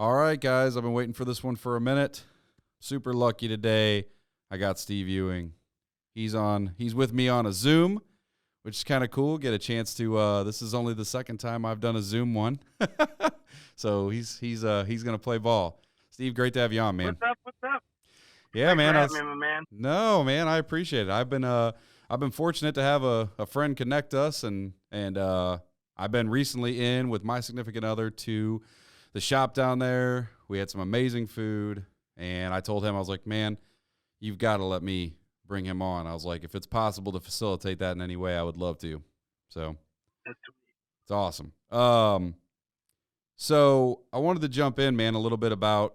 All right, guys, I've been waiting for this one for a minute. Super lucky today. I got Steve Ewing. He's with me on a Zoom, which is kind of cool. Get a chance to. This is only the second time I've done a Zoom one, so he's gonna play ball. Steve, great to have you on, man. What's up? Yeah, Thanks man. for having me, my man. No, man, I appreciate it. I've been fortunate to have a friend connect us, and I've been recently in with my significant other to the shop down there. We had some amazing food, and I told him, I was like, man, you've got to let me bring him on. I was like, if it's possible to facilitate that in any way, I would love to. So That's sweet. it's awesome. So I wanted to jump in, man, a little bit about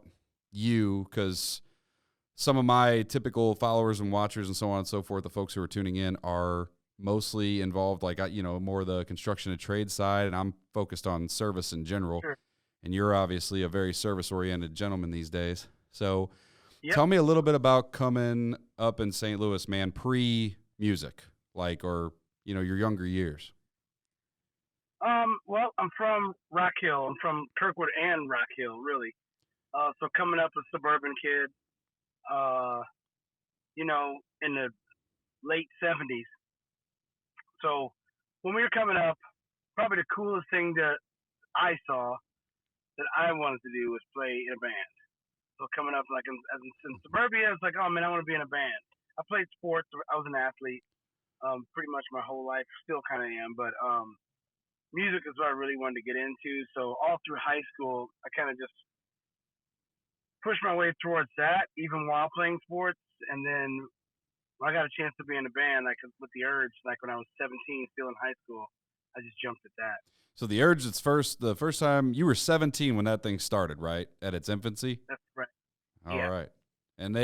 you, because some of my typical followers and watchers and so on and so forth, the folks who are tuning in, are mostly involved, like, more of the construction and trade side, and I'm focused on service in general. Sure. And you're obviously a very service-oriented gentleman these days. So Yep. tell me a little bit about coming up in St. Louis, man, pre-music, or your younger years. Well, I'm from Rock Hill. I'm from Kirkwood and Rock Hill, really. So coming up a suburban kid, uh, in the late '70s. So when we were coming up, probably the coolest thing that I saw that I wanted to do was play in a band. So coming up, like in suburbia, it's like, oh man, I want to be in a band. I played sports. I was an athlete, pretty much my whole life. Still kind of am, but music is what I really wanted to get into. So all through high school, I kind of just pushed my way towards that, even while playing sports. And then when I got a chance to be in a band, like with the Urge, like when I was 17, still in high school, I just jumped at that. So the Urge, the first time you were 17 when that thing started, right? At its infancy? That's right. All right. And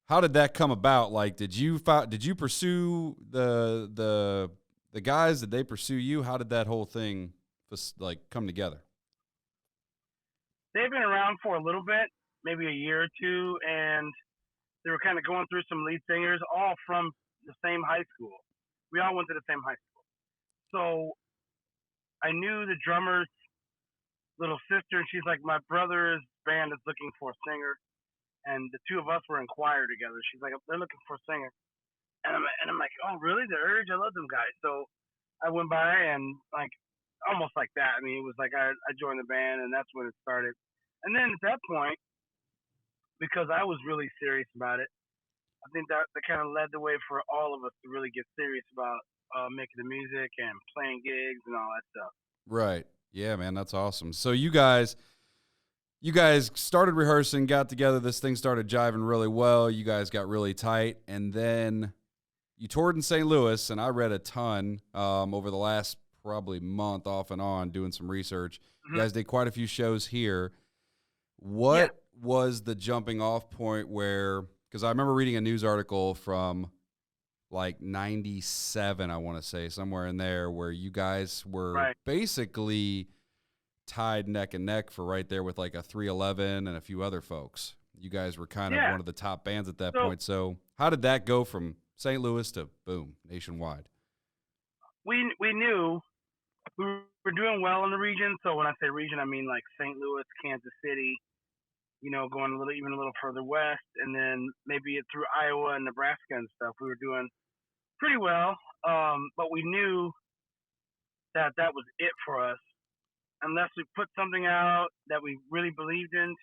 how did that come about? Like, did you pursue the guys? Did they pursue you? How did that whole thing come together? They've been around for a little bit, maybe a year or two, and they were kind of going through some lead singers, all from the same high school. We all went to the same high school. So I knew the drummer's little sister, and she's like, my brother's band is looking for a singer. And the two of us were in choir together. She's like, they're looking for a singer. And I'm like, oh, really? The Urge? I love them guys. So I went by and, like, almost like that. I mean, it was like I joined the band, and that's when it started. And then at that point, because I was really serious about it, I think that kind of led the way for all of us to really get serious about making the music and playing gigs and all that stuff. Right. Yeah, man, that's awesome. So you guys started rehearsing, got together, this thing started jiving really well, you guys got really tight, and then you toured in St. Louis, and I read a ton over the last probably month off and on doing some research. Mm-hmm. You guys did quite a few shows here. What was the jumping off point because I remember reading a news article from like 97, I want to say, somewhere in there, where you guys were basically tied neck and neck for right there with like a 311 and a few other folks. You guys were kind of one of the top bands at that point. So how did that go from St. Louis to boom, nationwide? We knew we were doing well in the region. So when I say region, I mean like St. Louis, Kansas City, going even a little further west, and then maybe through Iowa and Nebraska and stuff. We were doing pretty well, but we knew that was it for us unless we put something out that we really believed in,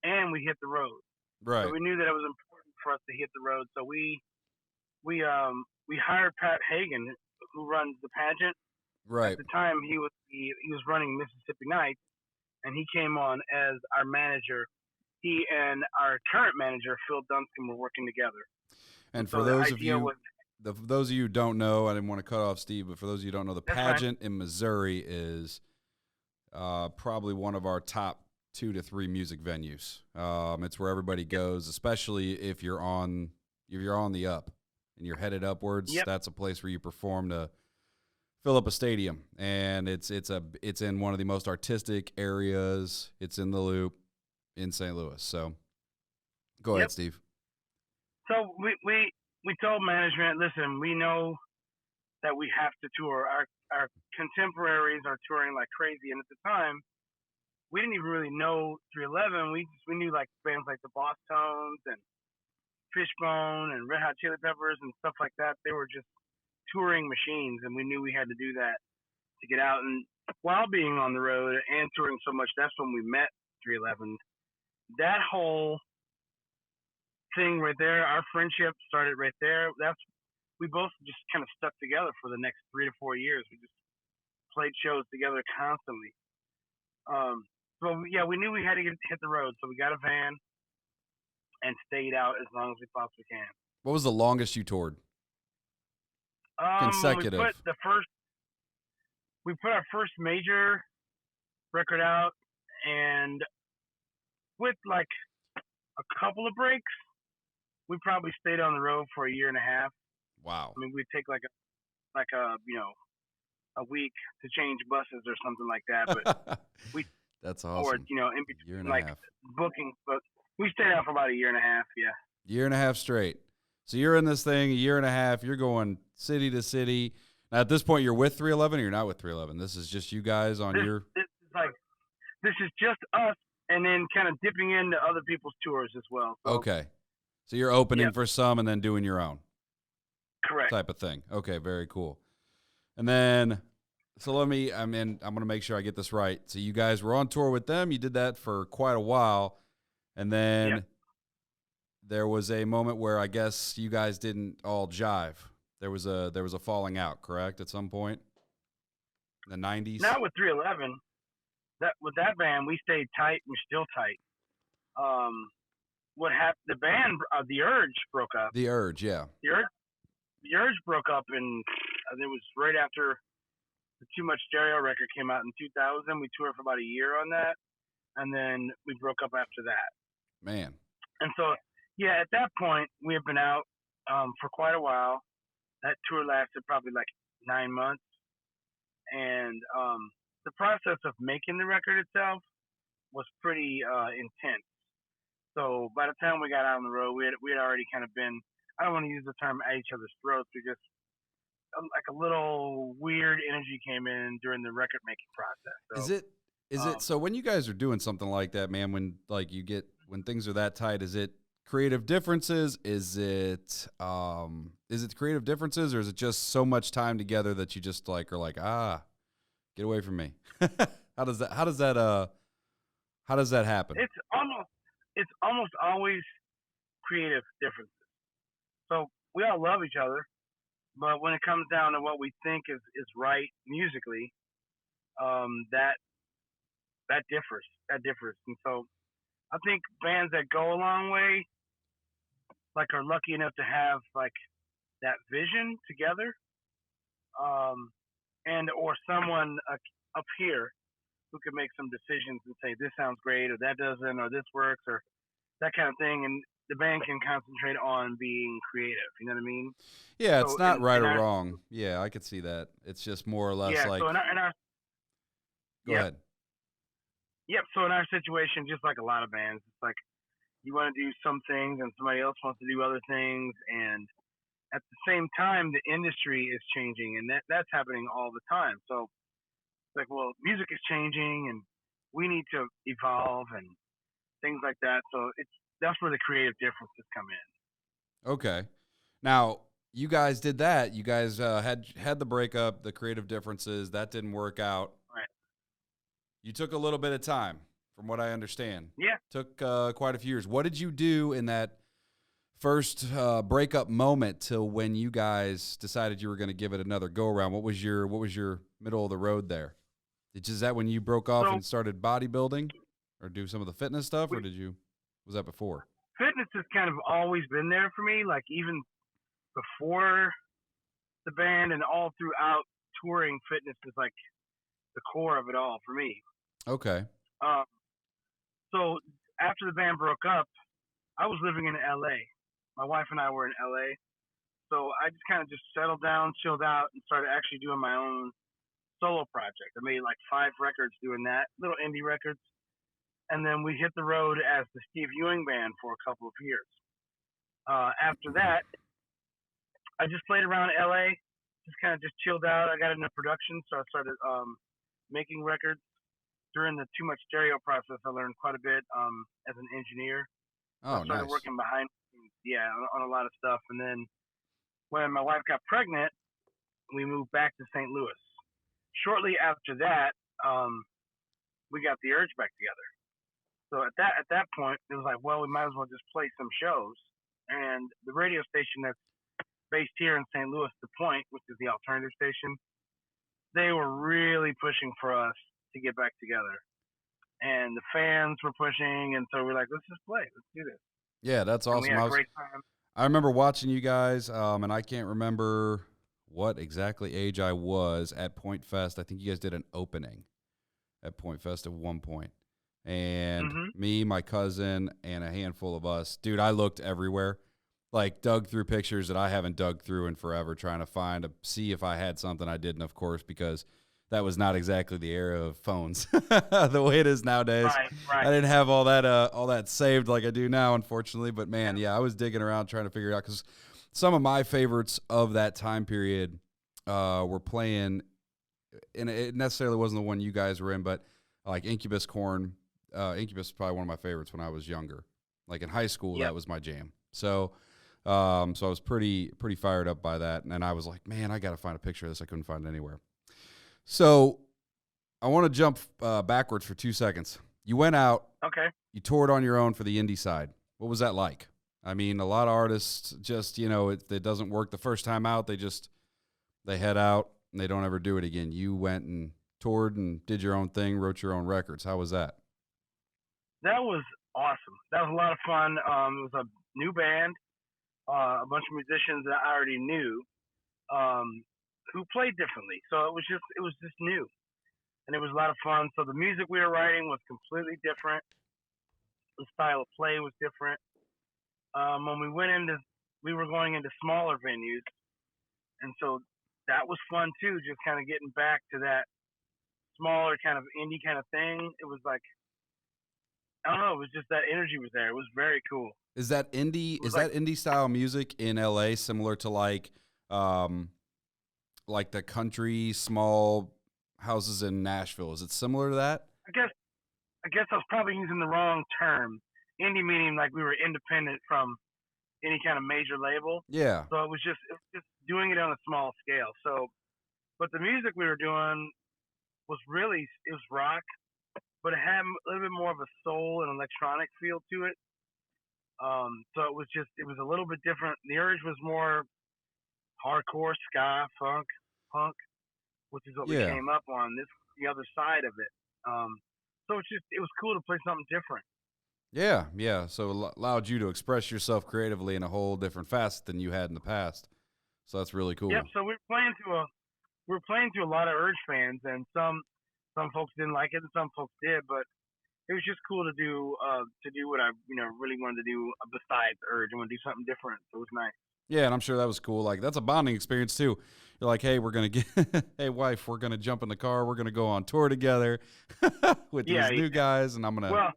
and we hit the road. Right. So we knew that it was important for us to hit the road. So we hired Pat Hagen, who runs the pageant. Right. At the time, he was running Mississippi Nights, and he came on as our manager. He and our current manager, Phil Dunstan, were working together. And for those of you who don't know, I didn't want to cut off Steve, but for those of you who don't know, the pageant in Missouri is probably one of our top 2 to 3 music venues. It's where everybody goes, especially if you're on the up and you're headed upwards. Yep. That's a place where you perform to fill up a stadium, and it's in one of the most artistic areas. It's in the Loop in St. Louis. So go ahead, Steve. So we told management, listen, we know that we have to tour. Our contemporaries are touring like crazy, and at the time, we didn't even really know 311. We knew like bands like the Boss Tones and Fishbone and Red Hot Chili Peppers and stuff like that. They were just touring machines, and we knew we had to do that to get out. And while being on the road and touring so much, that's when we met 311. That whole thing right there, our friendship started right there. We both just kind of stuck together for the next 3 to 4 years. We just played shows together constantly. So yeah, we knew we had to hit the road, so we got a van and stayed out as long as we possibly can. What was the longest you toured? Consecutive. We put our first major record out, and with like a couple of breaks, we probably stayed on the road for a year and a half. Wow. I mean, we'd take like a week to change buses or something like that. But we that's awesome. Or in between like bookings, but we stayed out for about a year and a half. Yeah. Year and a half straight. So you're in this thing a year and a half. You're going city to city. Now at this point, you're with 311 or you're not with 311? This is just you guys on your. This is just us, and then kind of dipping into other people's tours as well. So, okay. So you're opening for some and then doing your own. Correct. Type of thing. Okay, very cool. And then, so I'm going to make sure I get this right. So you guys were on tour with them. You did that for quite a while. And then there was a moment where I guess you guys didn't all jive. There was a falling out, correct, at some point in the 90s? Not with 311. With that band, we stayed tight. We're still tight. What happened? The band, The Urge, broke up. The Urge, yeah. The Urge broke up, and it was right after the Too Much Stereo record came out in 2000. We toured for about a year on that, and then we broke up after that. Man. And so, yeah, at that point, we had been out for quite a while. That tour lasted probably like 9 months, and the process of making the record itself was pretty intense. So by the time we got out on the road, we had already kind of been, I don't want to use the term at each other's throats, we just like a little weird energy came in during the record making process. So, is it so when you guys are doing something like that, man, when when things are that tight, is it creative differences? Is it creative differences, or is it just so much time together that you just like are like, get away from me? How does that happen? It's almost always creative differences. So we all love each other, but when it comes down to what we think is right musically, that differs. And so I think bands that go a long way, like, are lucky enough to have like that vision together, and or someone up here who can make some decisions and say this sounds great or that doesn't or this works or that kind of thing, and the band can concentrate on being creative. You know what I mean? Yeah, it's not right or wrong. Yeah, I could see that. It's just more or less like. So in our go ahead. Yep. So in our situation, just like a lot of bands, it's like you want to do some things and somebody else wants to do other things, and at the same time, the industry is changing, and that's happening all the time. So it's like, well, music is changing, and we need to evolve and things like that. So that's where the creative differences come in. Okay. Now, you guys did that. You guys had the breakup, the creative differences. That didn't work out. Right. You took a little bit of time, from what I understand. Yeah. Took quite a few years. What did you do in that first breakup moment till when you guys decided you were going to give it another go-around? What was your middle of the road there? Is that when you broke off and started bodybuilding or do some of the fitness stuff, or was that before? Fitness has kind of always been there for me, like even before the band and all throughout touring. Fitness is like the core of it all for me. Okay. So after the band broke up, I was living in LA. My wife and I were in LA. So I just kind of settled down, chilled out, and started actually doing my own solo project. I made like 5 records doing that, little indie records. And then we hit the road as the Steve Ewing band for a couple of years. After that, I just played around LA, just chilled out. I got into production, so I started making records. during the Too Much Stereo process, I learned quite a bit as an engineer. So I Oh, started nice. working behind, yeah, on a lot of stuff. And then when my wife got pregnant, we moved back to St. Louis. Shortly after that, um, we got the Urge back together. So at that point, it was like, well, we might as well just play some shows. And the radio station that's based here in St. Louis, The Point, which is the alternative station, they were really pushing for us to get back together. And the fans were pushing, and so we're like, let's just play. Let's do this. Yeah, that's And we awesome. had a great time. I remember watching you guys, and I can't remember what exactly age I was at Point Fest. I think you guys did an opening at Point Fest at one point. And Mm-hmm. me, my cousin, and a handful of us, dude, I looked everywhere. Like, dug through pictures that I haven't dug through in forever, trying to see if I had something I didn't, of course, because that was not exactly the era of phones the way it is nowadays. Right. I didn't have all that saved like I do now, unfortunately. But man, yeah, I was digging around trying to figure it out because some of my favorites of that time period were playing, and it necessarily wasn't the one you guys were in, but like Incubus Corn. Incubus is probably one of my favorites when I was younger. Like in high school, Yep. that was my jam. So I was pretty fired up by that, and I was like, man, I got to find a picture of this. I couldn't find it anywhere. So I want to jump backwards for 2 seconds. You went out, Okay. you toured on your own for the indie side. What was that like? I mean, a lot of artists just, it doesn't work the first time out. They head out and they don't ever do it again. You went and toured and did your own thing, wrote your own records. How was that? That was awesome. That was a lot of fun. It was a new band, a bunch of musicians that I already knew, who played differently. So it was just new, and it was a lot of fun. So the music we were writing was completely different. The style of play was different. When we were going into smaller venues, and so that was fun too. Just kind of getting back to that smaller kind of indie kind of thing. It was like, I don't know. It was just that energy was there. It was very cool. Is that indie? Is like- that indie style music in LA similar to like the country small houses in Nashville? Is it similar to that? I guess I was probably using the wrong term. Indie meaning like we were independent from any kind of major label. Yeah. So it was just doing it on a small scale. So, but the music we were doing was it was rock, but it had a little bit more of a soul and electronic feel to it. So it was a little bit different. The Urge was more hardcore, ska, funk, punk, which is what we came up on. This the other side of it. So it was cool to play something different. Yeah. So it allowed you to express yourself creatively in a whole different facet than you had in the past. So that's really cool. Yep. So we were playing to a lot of Urge fans, and some folks didn't like it, and some folks did. But it was just cool to do what I really wanted to do besides Urge. I want to do something different. So it was nice. Yeah, and I'm sure that was cool. Like, that's a bonding experience, too. You're like, hey, we're going to hey, wife, we're going to jump in the car. We're going to go on tour together with these new guys, and I'm going to. Well,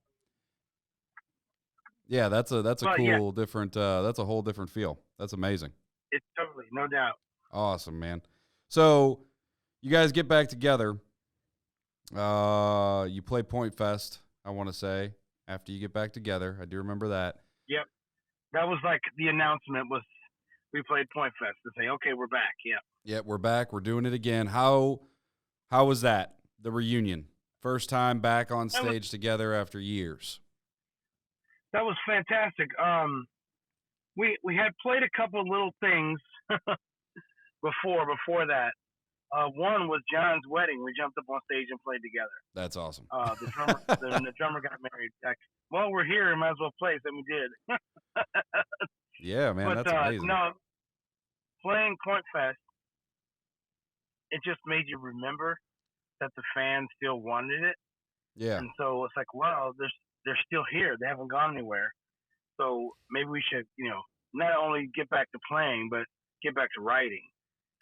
yeah, that's a cool, different, that's a whole different feel. That's amazing. It's totally, no doubt. Awesome, man. So you guys get back together. You play Point Fest, I want to say, after you get back together. I do remember that. Yep. That was like the announcement was we played Point Fest to say, okay, we're back. Yeah. Yep, we're back. We're doing it again. How was that, the reunion? First time back on stage together after years. That was fantastic. We had played a couple of little things before that. One was John's wedding. We jumped up on stage and played together. That's awesome. The drummer got married. Well, we're here. Might as well play. So we did. Yeah, man, that's amazing. No, playing Point Fest, it just made you remember that the fans still wanted it. Yeah. And so it's like, wow, they're still here. They haven't gone anywhere. So maybe we should, not only get back to playing, but get back to writing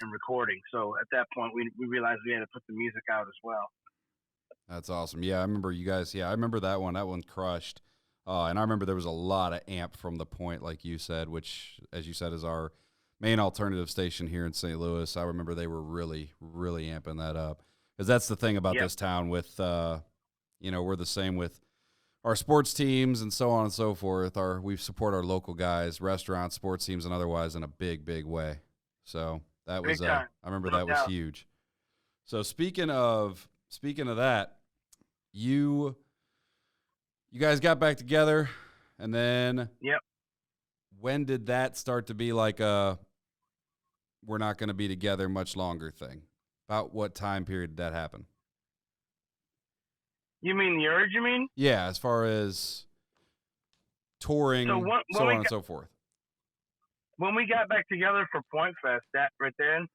and recording. So at that point, we realized we had to put the music out as well. That's awesome. Yeah, I remember you guys. Yeah, I remember that one. That one crushed. And I remember there was a lot of amp from The Point, like you said, which, as you said, is our main alternative station here in St. Louis. I remember they were really, really amping that up. Because that's the thing about this town with we're the same with our sports teams and so on and so forth. We support our local guys, restaurants, sports teams, and otherwise in a big, big way. So that was, I remember that was huge. So speaking of that, you guys got back together, and then when did that start to be like a we're not going to be together much longer thing? About what time period did that happen? You mean the urge, you mean? Yeah, as far as touring, so on and so forth. When we got back together for Point Fest, that right then,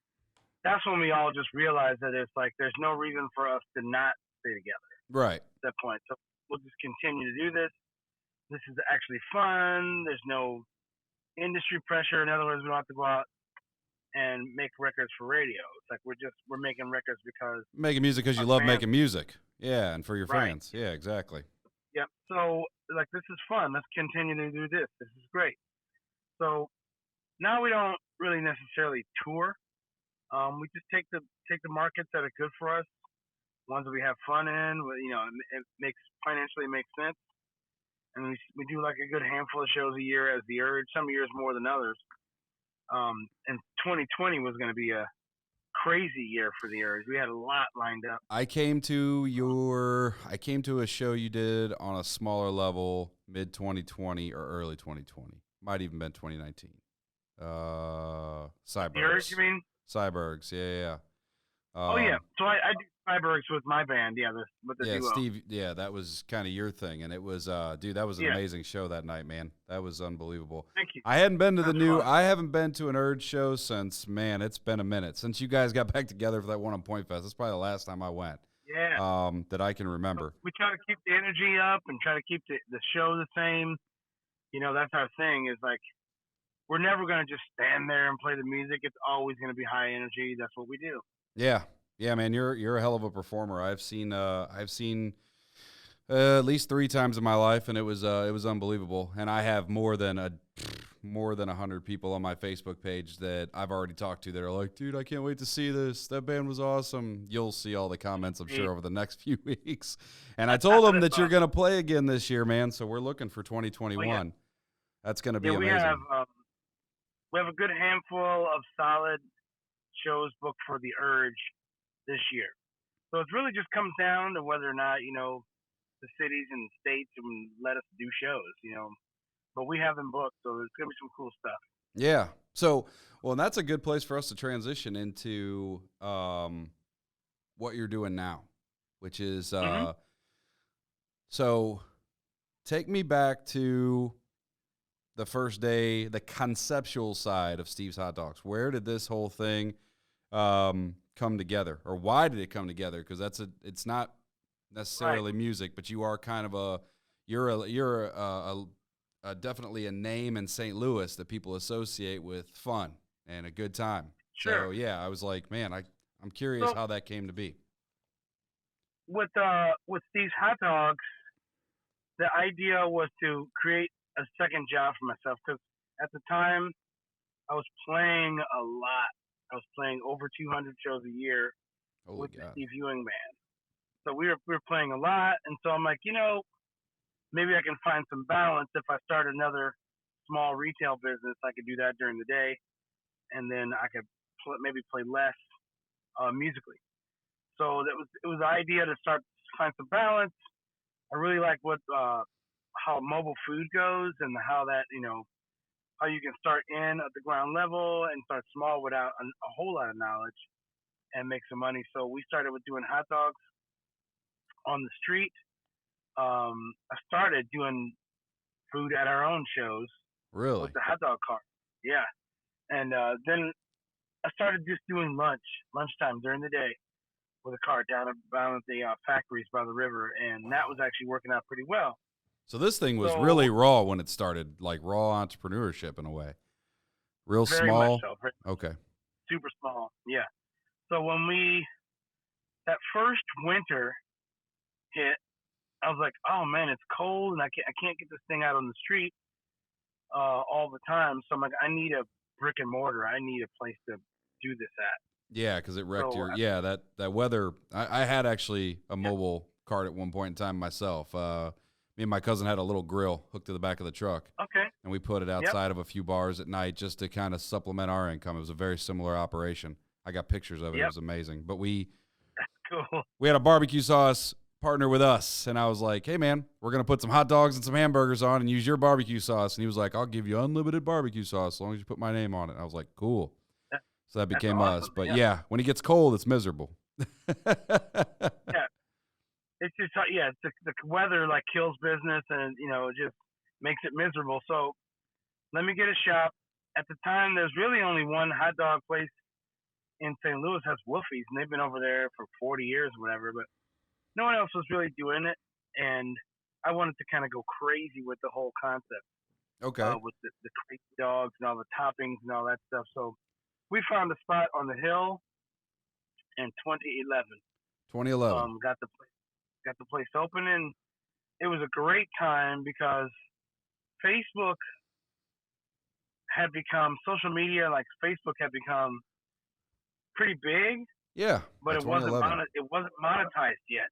that's when we all just realized that it's like there's no reason for us to not stay together. Right. At that point. So we'll just continue to do this. This is actually fun. There's no industry pressure. In other words, we don't have to go out and make records for radio. It's like we're making records because making music because you love making music. Yeah, and for your fans. Yeah, exactly. Yep. So like this is fun. Let's continue to do this. This is great. So now we don't really necessarily tour. We just take the markets that are good for us, ones that we have fun in. It makes financially makes sense, and we do like a good handful of shows a year as the urge. Some years more than others. And 2020 was going to be a crazy year for the urge. We had a lot lined up. I came to a show you did on a smaller level, mid 2020 or early 2020. Might even been 2019. Cybergs. The urge, you mean? Cybergs, yeah. Oh yeah. So I do Cybergs with my band, with the duo. Steve, that was kind of your thing, and it was, dude, that was an amazing show that night, man. That was unbelievable. Thank you. I hadn't been to I haven't been to an Urge show since, man, it's been a minute since you guys got back together for that one on Point Fest. That's probably the last time I went. Yeah. That I can remember. So we try to keep the energy up and try to keep the show the same. That's our thing. Is like we're never gonna just stand there and play the music. It's always gonna be high energy. That's what we do. Yeah. Yeah, man, you're a hell of a performer. I've seen at least 3 times in my life, and it was unbelievable. And I have more than 100 people on my Facebook page that I've already talked to that are like, dude, I can't wait to see this. That band was awesome. You'll see all the comments, I'm sure, over the next few weeks. And I told them that you're gonna play again this year, man. So we're looking for 2021. Oh, yeah. That's gonna be amazing. We have a good handful of solid shows booked for the Urge this year. So it really just comes down to whether or not, the cities and states let us do shows, But we have them booked, so there's going to be some cool stuff. Yeah. So, and that's a good place for us to transition into what you're doing now, which is, so take me back to the first day, the conceptual side of Steve's Hot Dogs. Where did this whole thing come together, or why did it come together? Because it's not necessarily music, but you are kind of you're definitely a name in St. Louis that people associate with fun and a good time. Sure. So yeah, I was like, man, I'm curious how that came to be. With Steve's Hot Dogs, the idea was to create a second job for myself, because at the time I was playing a lot. I was playing over 200 shows a year with the Steve Ewing band. So we were playing a lot, and so I'm like, maybe I can find some balance if I start another small retail business. I could do that during the day, and then I could maybe play less musically. So it was the idea to find some balance. I really like how mobile food goes, and how that how you can start in at the ground level and start small without a whole lot of knowledge and make some money. So we started with doing hot dogs on the street. I started doing food at our own shows. Really? With the hot dog cart. Yeah. And then I started just doing lunchtime during the day with a cart down at the factories by the river. And that was actually working out pretty well. So this thing was really raw when it started, like raw entrepreneurship in a way. Real very small. Much so. Okay. Super small. Yeah. So when that first winter hit, I was like, oh man, it's cold and I can't get this thing out on the street all the time. So I'm like, I need a brick and mortar. I need a place to do this at. Yeah, because it wrecked that weather. I had actually a mobile cart at one point in time myself. Me and my cousin had a little grill hooked to the back of the truck. Okay. And we put it outside of a few bars at night just to kind of supplement our income. It was a very similar operation. I got pictures of it. It was amazing. But we had a barbecue sauce partner with us, and I was like, hey, man, we're going to put some hot dogs and some hamburgers on and use your barbecue sauce. And he was like, I'll give you unlimited barbecue sauce as long as you put my name on it. I was like, cool. So that became awesome. Us. But, yeah, when it gets cold, it's miserable. Yeah. It's just, it's the weather, like, kills business, and, it just makes it miserable. So let me get a shop. At the time, there's really only one hot dog place in St. Louis has Wolfie's, and they've been over there for 40 years or whatever, but no one else was really doing it, and I wanted to kind of go crazy with the whole concept. Okay. With the crazy dogs and all the toppings and all that stuff. So we found a spot on the hill in 2011. 2011. Got the place open, and it was a great time because Facebook had become, social media, like Facebook had become pretty big. Yeah. But it wasn't monetized yet.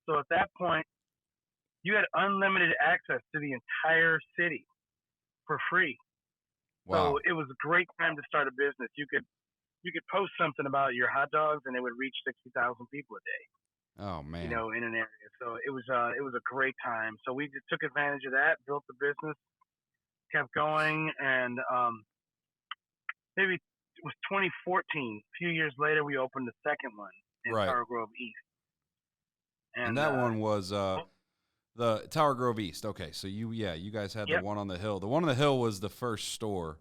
So at that point, you had unlimited access to the entire city for free. Wow. So it was a great time to start a business. You could post something about your hot dogs, and it would reach 60,000 people a day. Oh man. In an area. So it was a great time. So we just took advantage of that, built the business, kept going, and maybe it was 2014. A few years later, we opened the second one in Tower Grove East. And that one was the Tower Grove East. Okay, so you guys had the one on the hill. The one on the hill was the first store.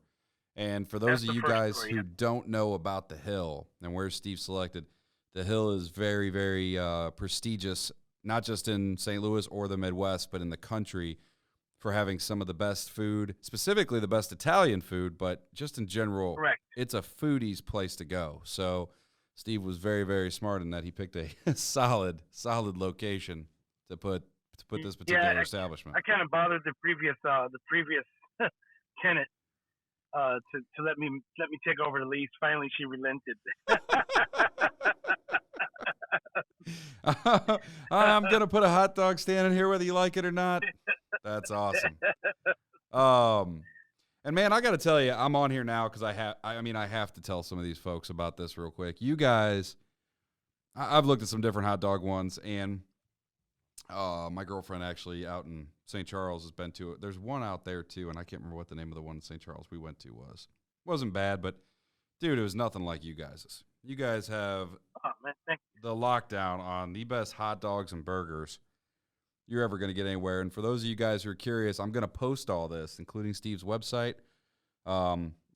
And for those of you guys who don't know about the hill and where Steve selected, the hill is very, very prestigious, not just in St. Louis or the Midwest, but in the country for having some of the best food, specifically the best Italian food, but just in general, it's a foodie's place to go. So Steve was very, very smart in that he picked a solid location to put this particular establishment. I kind of bothered the previous tenant to let me take over the lease. Finally, she relented. I'm gonna put a hot dog stand in here whether you like it or not. That's awesome. And man, I got to tell you, I'm on here now because I have to tell some of these folks about this real quick. You guys, I've looked at some different hot dog ones, and my girlfriend actually out in St. Charles has been to it. There's one out there too, and I can't remember what the name of the one in St. Charles we went to was. It wasn't bad, but dude, it was nothing like you guys'. You guys have the lockdown on the best hot dogs and burgers you're ever going to get anywhere. And for those of you guys who are curious, I'm going to post all this, including Steve's website,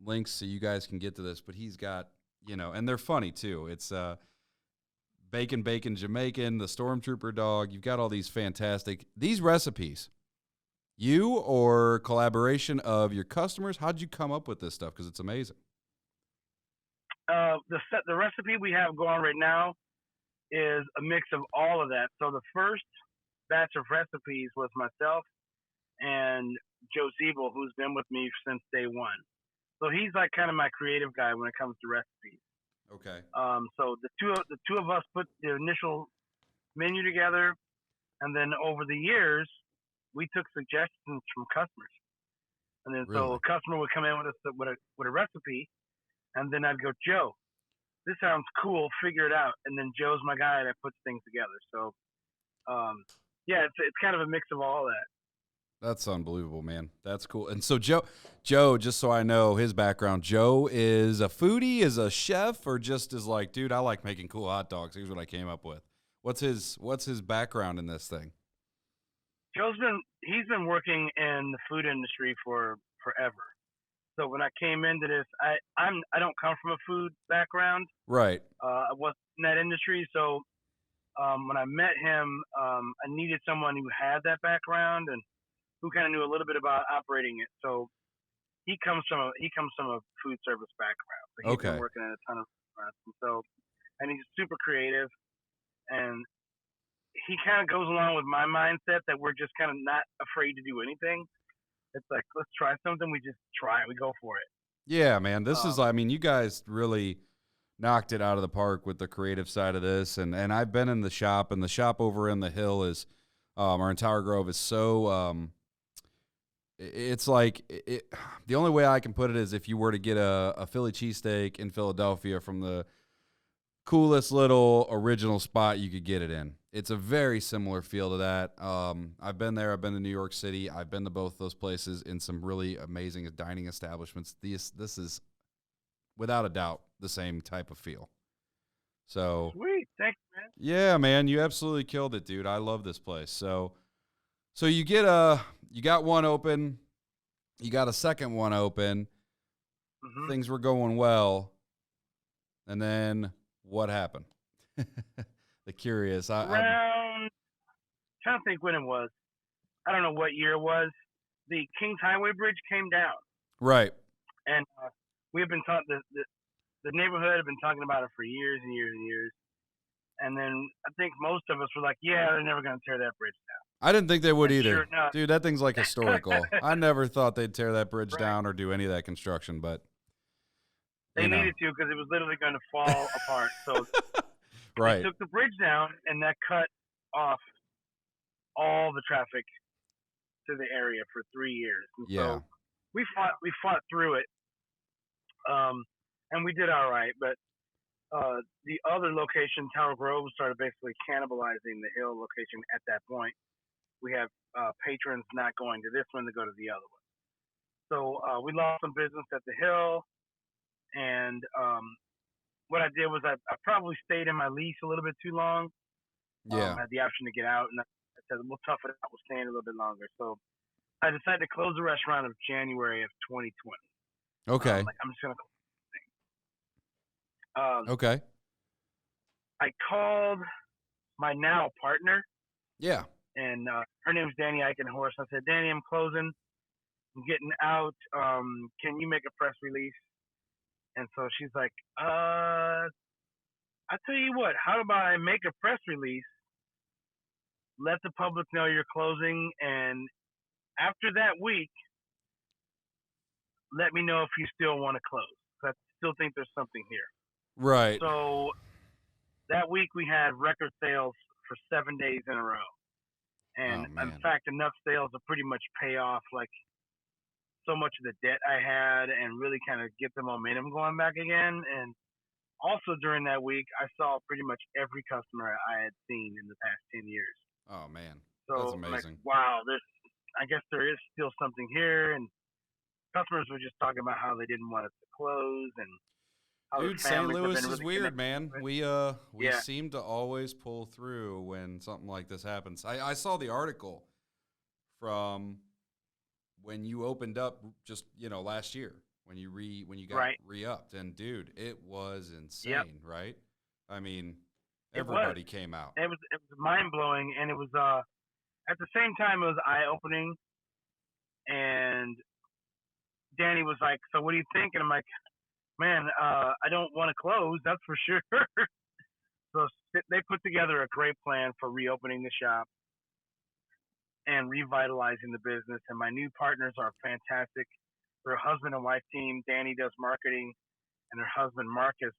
links so you guys can get to this. But he's got, and they're funny too. It's Bacon Jamaican, the Stormtrooper dog. You've got all these these recipes. You or collaboration of your customers, how'd you come up with this stuff? Because it's amazing. The recipe we have going right now is a mix of all of that. So the first batch of recipes was myself and Joe Siebel, who's been with me since day one. So he's like kind of my creative guy when it comes to recipes. Okay. So the two of us put the initial menu together, and then over the years, we took suggestions from customers. And then so a customer would come in with a recipe, and then I'd go, Joe, this sounds cool, figure it out. And then Joe's my guy that puts things together. So, it's kind of a mix of all that. That's unbelievable, man. That's cool. And so Joe, just so I know his background, Joe is a foodie, is a chef, or just is like, dude, I like making cool hot dogs. Here's what I came up with. What's his background in this thing? He's been working in the food industry for forever. So when I came into this, I don't come from a food background. Right. I wasn't in that industry, so when I met him, I needed someone who had that background and who kind of knew a little bit about operating it. So he comes from a food service background. So he's been working at a ton of restaurants, and he's super creative, and he kind of goes along with my mindset that we're just kind of not afraid to do anything. It's like, let's try something. We just try it. We go for it. Yeah, man. This is, you guys really knocked it out of the park with the creative side of this. And I've been in the shop, and the shop over in the hill is, or in Tower Grove is so, it's like the only way I can put it is if you were to get a Philly cheesesteak in Philadelphia from the coolest little original spot you could get it in. It's a very similar feel to that. I've been there. I've been to New York City. I've been to both those places in some really amazing dining establishments. This is, without a doubt, the same type of feel. So sweet, thanks, man. Yeah, man, you absolutely killed it, dude. I love this place. So you got one open, you got a second one open. Mm-hmm. Things were going well, and then what happened? The curious. Around, trying to think when it was. I don't know what year it was. The Kings Highway Bridge came down. Right. And we have been talking. The neighborhood had been talking about it for years and years and years. And then I think most of us were like, "Yeah, they're never going to tear that bridge down." I didn't think they would and either, sure enough, dude. That thing's like historical. I never thought they'd tear that bridge right. down or do any of that construction, but they needed to because it was literally going to fall apart. So right. they took the bridge down, and that cut off all the traffic to the area for 3 years. And so we fought through it, and we did all right. But the other location, Tower Grove, started basically cannibalizing the Hill location at that point. We have patrons not going to this one to go to the other one. So we lost some business at the Hill, and what I did was I probably stayed in my lease a little bit too long. Yeah. I had the option to get out, and I said, we'll tough it out. We'll stay in a little bit longer. So I decided to close the restaurant of January of 2020. Okay. I'm just going to close the thing. Okay. I called my now partner. Yeah. And her name's Danny Eichenhorst. I said, Danny, I'm closing. I'm getting out. Can you make a press release? And so she's like, I tell you what, how about I make a press release, let the public know you're closing, and after that week, let me know if you still want to close. I still think there's something here. Right. So that week we had record sales for 7 days in a row. And in fact, enough sales to pretty much pay off like so much of the debt I had and really kind of get the momentum going back again. And also during that week, I saw pretty much every customer I had seen in the past 10 years. Oh, man. So that's amazing. Like, wow, I guess there is still something here. And customers were just talking about how they didn't want us to close and how dude, St. Louis is weird, man. We seem to always pull through when something like this happens. I saw the article from when you opened up just, last year when you got re-upped, and dude, it was insane, right? I mean, everybody came out. It was mind blowing, and it was at the same time it was eye opening. And Danny was like, "So what do you think?" And I'm like, "Man, I don't want to close, that's for sure." So they put together a great plan for reopening the shop and revitalizing the business. And my new partners are fantastic. They're a husband and wife team. Danny does marketing, and her husband Marcus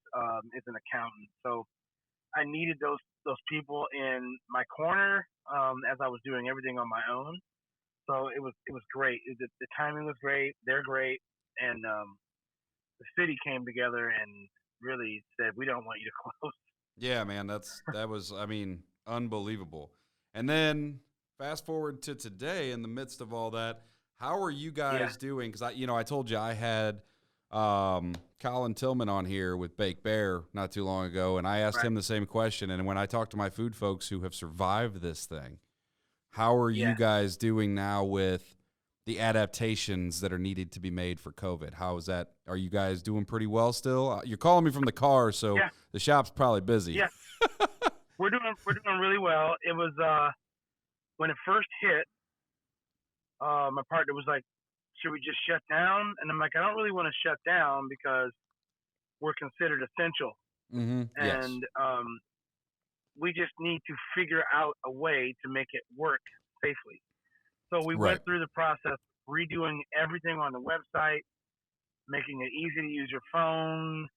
is an accountant. So I needed those people in my corner as I was doing everything on my own. So it was great. The timing was great. They're great, and the city came together and really said, "We don't want you to close." Yeah, man, that was, I mean, unbelievable. And then fast forward to today, in the midst of all that, how are you guys doing? Because I told you I had Colin Tillman on here with Baked Bear not too long ago, and I asked him the same question. And when I talked to my food folks who have survived this thing, how are you guys doing now with the adaptations that are needed to be made for COVID? How is that? Are you guys doing pretty well still? You're calling me from the car, so the shop's probably busy. Yeah, we're doing really well. It was when it first hit, my partner was like, "Should we just shut down?" And I'm like, "I don't really want to shut down because we're considered essential, and we just need to figure out a way to make it work safely." So we went through the process of redoing everything on the website, making it easy to use your phone,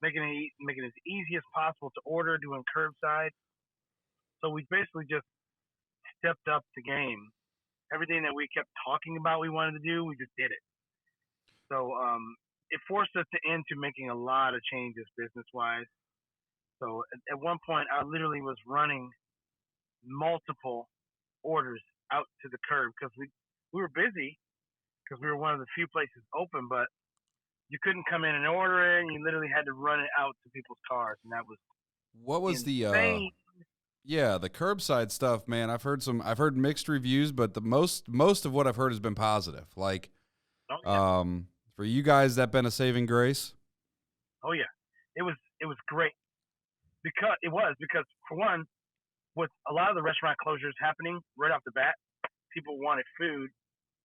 making it as easy as possible to order, doing curbside. So we basically just stepped up the game. Everything that we kept talking about we wanted to do, we just did it. So it forced us into making a lot of changes business wise. So at one point, I literally was running multiple orders out to the curb because we were busy because we were one of the few places open, but you couldn't come in and order it, and you literally had to run it out to people's cars, and that was What was insane. the curbside stuff, man? I've heard mixed reviews, but the most of what I've heard has been positive. Like, Oh, yeah. For you guys, that been a saving grace? Oh yeah, it was great because for one, with a lot of the restaurant closures happening right off the bat, people wanted food,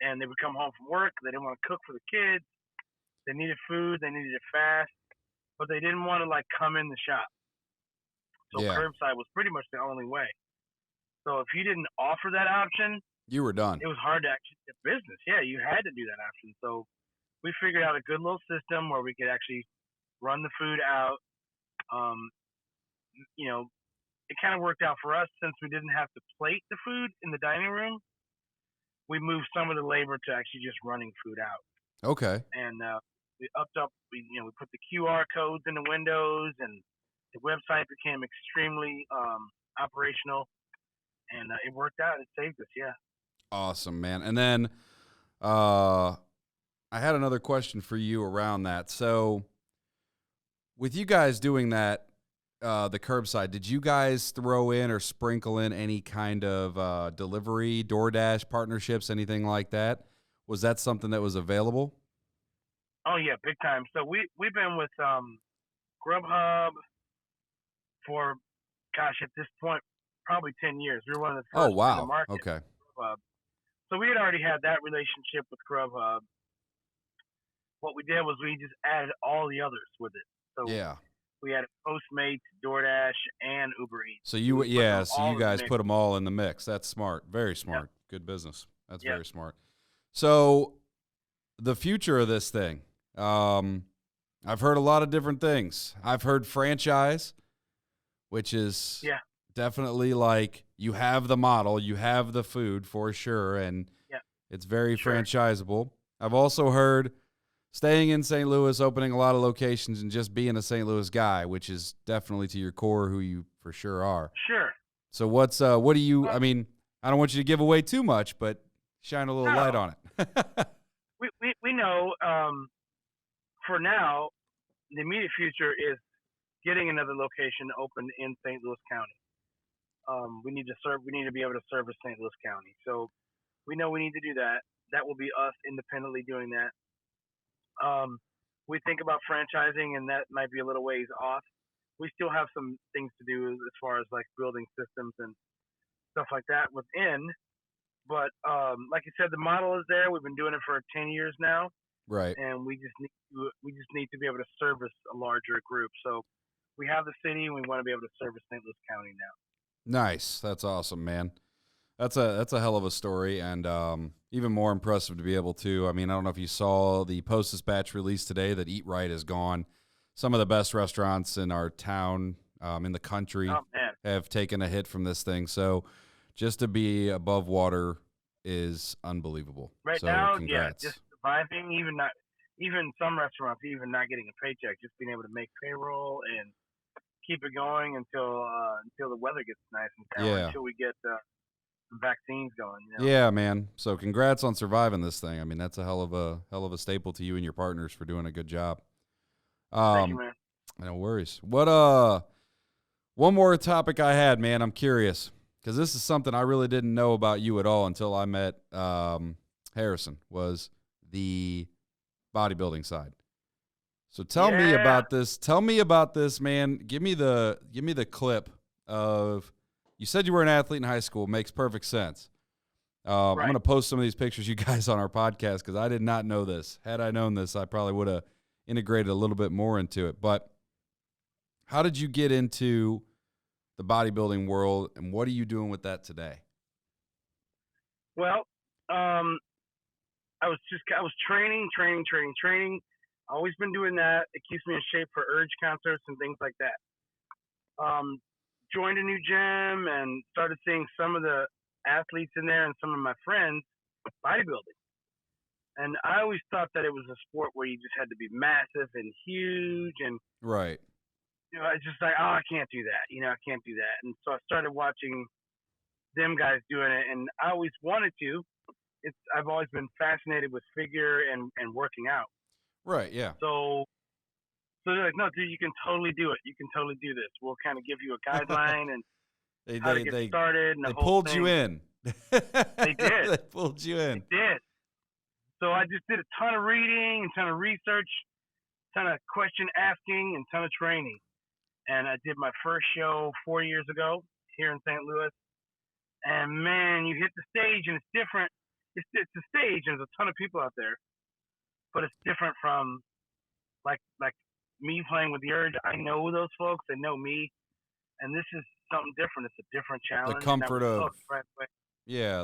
and they would come home from work. They didn't want to cook for the kids. They needed food. They needed it fast, but they didn't want to like come in the shop. So Yeah, curbside was pretty much the only way. So if you didn't offer that option, you were done. it was hard to actually get business. Yeah, you had to do that option. So we figured out a good little system where we could actually run the food out. Um, you know, it kind of worked out for us since we didn't have to plate the food in the dining room. We moved some of the labor to actually just running food out, Okay. and we upped up. We put the QR codes in the windows, and the website became extremely operational, and it worked out. It saved us. Yeah. Awesome, man. And then I had another question for you around that. So with you guys doing that, the curbside, did you guys throw in or sprinkle in any kind of delivery, DoorDash partnerships, anything like that? Was that something that was available? Oh yeah, big time. So we've been with Grubhub for, gosh, at this point probably 10 years. We were one of the Oh, first in the wow. market. Okay. Grubhub. So we had already had that relationship with Grubhub. What we did was we just added all the others with it. So Yeah. we had Postmates, DoorDash, and Uber Eats. So We put them so all you in the guys mix. put them all in the mix. That's smart. Very Yep. smart. Good business. That's Yep. very smart. So the future of this thing, I've heard a lot of different things. I've heard franchise, which is Yeah. definitely like you have the model, you have the food for sure, and Yeah. it's very Sure. franchisable. I've also heard staying in St. Louis, opening a lot of locations, and just being a St. Louis guy, which is definitely to your core who you for sure are. Sure. So what do you, Well, I mean, I don't want you to give away too much, but shine a little light no, on it. we know for now the immediate future is getting another location open in St. Louis County. We need to be able to service St. Louis County. So we know we need to do that. That will be us independently doing that. We think about franchising, and that might be a little ways off. We still have some things to do as far as like building systems and stuff like that within. But like you said, the model is there. We've been doing it for 10 years now, Right. and we just need to be able to service a larger group. So we have the city, and we want to be able to service St. Louis County now. Nice. That's awesome, man. That's a hell of a story, and even more impressive to be able to. I mean, I don't know if you saw the Post-Dispatch release today that Eat Right is gone. Some of the best restaurants in our town, in the country, Oh man, have taken a hit from this thing. So just to be above water is unbelievable. right So now, congrats. yeah, just surviving. Even some restaurants, even not getting a paycheck, just being able to make payroll and keep it going until the weather gets nice in town, Yeah. until we get some vaccines going. Yeah, man. So congrats on surviving this thing. I mean, that's a hell of a staple to you and your partners for doing a good job. Thank you, man. No worries. One more topic I had, man. I'm curious because this is something I really didn't know about you at all until I met Harrison. Was the bodybuilding side. So tell me Yeah. about this. Tell me about this, man. Give me the clip of. You said you were an athlete in high school. Makes perfect sense. I'm Right. going to post some of these pictures you guys on our podcast because I did not know this. Had I known this, I probably would have integrated a little bit more into it. But how did you get into the bodybuilding world, and what are you doing with that today? Well, I was training. Always been doing that. It keeps me in shape for Urge concerts and things like that. Joined a new gym and started seeing some of the athletes in there and some of my friends bodybuilding. And I always thought that it was a sport where you just had to be massive and huge, and Right. it's just like, oh, I can't do that. I can't do that. And so I started watching them guys doing it, and I always wanted to. I've always been fascinated with figure and working out. Right. Yeah. So they're like, no, dude, you can totally do it. You can totally do this. We'll kind of give you a guideline and how to get started and the whole pulled thing. you in. They did. They pulled you in. They did. So I just did a ton of reading and ton of research, ton of question asking, and ton of training. And I did my first show 4 years ago here in St. Louis. And man, you hit the stage and it's different. It's a stage and there's a ton of people out there, but it's different from like me playing with the Urge. I know those folks. They know me, and this is something different. It's a different challenge. The comfort of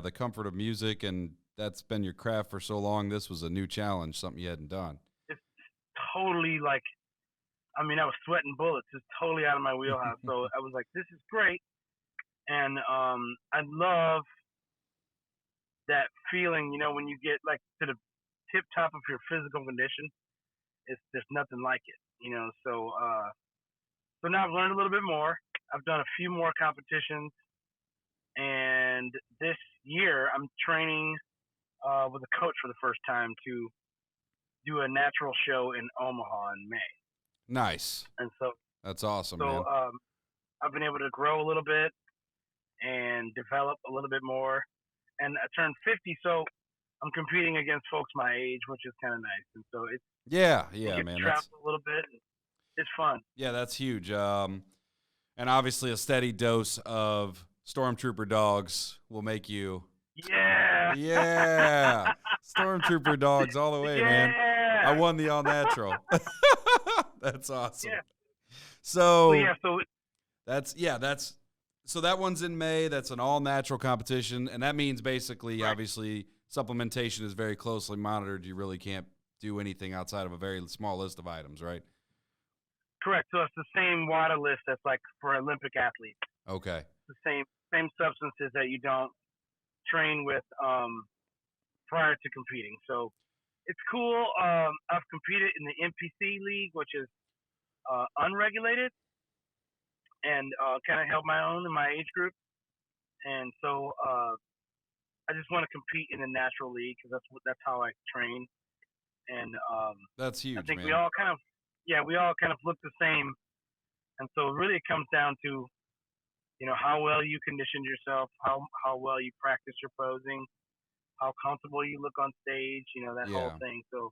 the comfort of music, and that's been your craft for so long. This was a new challenge, something you hadn't done. It's totally I was sweating bullets. It's totally out of my wheelhouse. So I was like, this is great. And I love that feeling, when you get to the tip top of your physical condition. There's nothing like it, So now I've learned a little bit more. I've done a few more competitions, and this year I'm training with a coach for the first time to do a natural show in Omaha in May. Nice. And so that's awesome. Man. I've been able to grow a little bit and develop a little bit more. And I turned 50, so I'm competing against folks my age, which is kind of nice. And so it's man. Travel a little bit. It's fun. Yeah, that's huge. And obviously, a steady dose of Stormtrooper dogs will make you. Yeah. Stormtrooper dogs all the way, man. I won the all natural. That's awesome. Yeah. So so that one's in May. That's an all natural competition, and that means basically, obviously, supplementation is very closely monitored. You really can't do anything outside of a very small list of items, right? Correct. So it's the same WADA list that's like for Olympic athletes. Okay. The same substances that you don't train with prior to competing. So it's cool. I've competed in the NPC league, which is unregulated, and kind of held my own in my age group. And so I just want to compete in the natural league because that's how I train. And that's huge. I think man. we all kind of look the same. And so really it comes down to, how well you conditioned yourself, how well you practice your posing, how comfortable you look on stage, that whole thing. So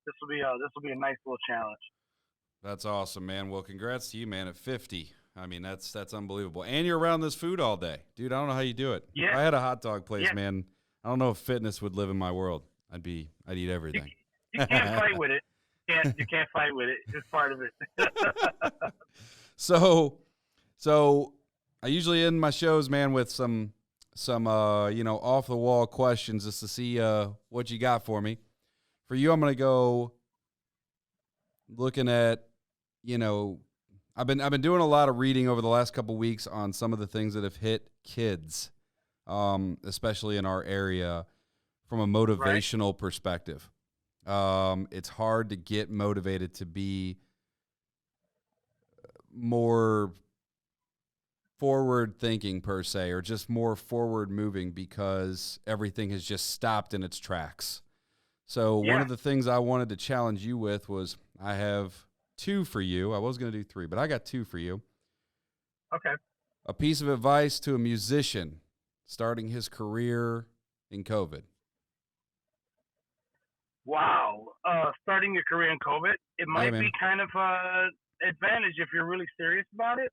this will be a nice little challenge. That's awesome, man. Well, congrats to you, man, at 50. I mean, that's unbelievable. And you're around this food all day. Dude, I don't know how you do it. Yeah. If I had a hot dog place, man, I don't know if fitness would live in my world. I'd eat everything. You can't fight with it. You can't fight with it. It's just part of it. So I usually end my shows, man, with some off the wall questions just to see what you got for me. For you, I'm gonna go looking at, I've been doing a lot of reading over the last couple weeks on some of the things that have hit kids, especially in our area, from a motivational perspective. It's hard to get motivated to be more forward thinking per se, or just more forward moving, because everything has just stopped in its tracks. So one of the things I wanted to challenge you with was, I have 2 for you. I was going to do 3, but I got 2 for you. Okay. A piece of advice to a musician starting his career in COVID. Wow. Starting your career in COVID, it might be kind of an advantage if you're really serious about it.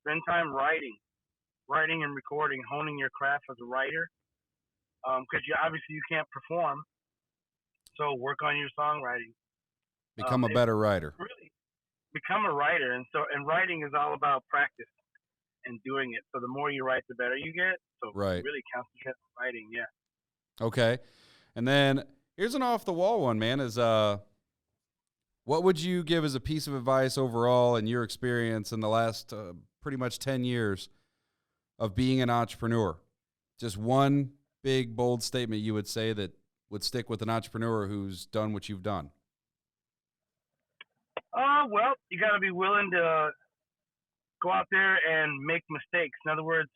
Spend time writing and recording, honing your craft as a writer. Because you can't perform. So work on your songwriting. Become a better writer. Really become a writer. And writing is all about practice and doing it. So the more you write, the better you get. So really concentrate on writing. Yeah. Okay. And then here's an off the wall one, man, is What would you give as a piece of advice overall in your experience in the last pretty much 10 years of being an entrepreneur? Just one big, bold statement you would say that would stick with an entrepreneur who's done what you've done. Well, you got to be willing to go out there and make mistakes. In other words,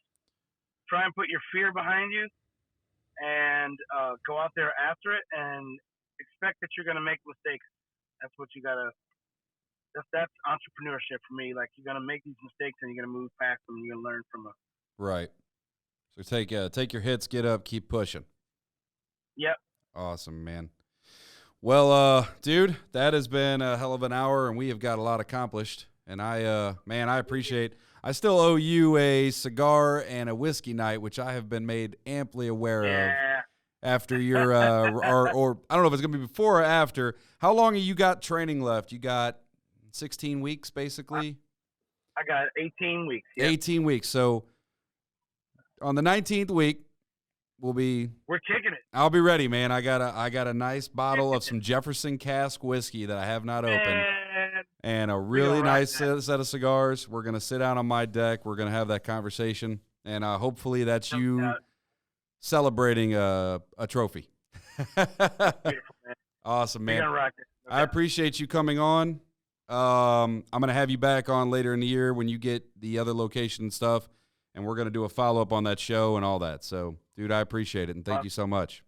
try and put your fear behind you and go out there after it and expect that you're going to make mistakes. That's what you got to – that's entrepreneurship for me. Like, you're going to make these mistakes and you're going to move past them and you're going to learn from them. Right. So take your hits, get up, keep pushing. Yep. Awesome, man. Well, dude, that has been a hell of an hour, and we have got a lot accomplished. And I appreciate. I still owe you a cigar and a whiskey night, which I have been made amply aware of after your or I don't know if it's gonna be before or after. How long have you got training left? You got 16 weeks, basically. I got 18 weeks. Yep. 18 weeks. So on the 19th week, we're kicking it. I'll be ready, man. I got a nice bottle of some Jefferson cask whiskey that I have not opened, and a really nice set of cigars. We're gonna sit down on my deck. We're gonna have that conversation, and hopefully that's you celebrating a trophy. Beautiful, man. Awesome, man. You're gonna rock it. Okay. I appreciate you coming on. I'm gonna have you back on later in the year when you get the other location and stuff, and we're gonna do a follow up on that show and all that. So, dude, I appreciate it, and thank you so much.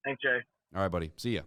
Thanks, Jay. All right, buddy. See ya.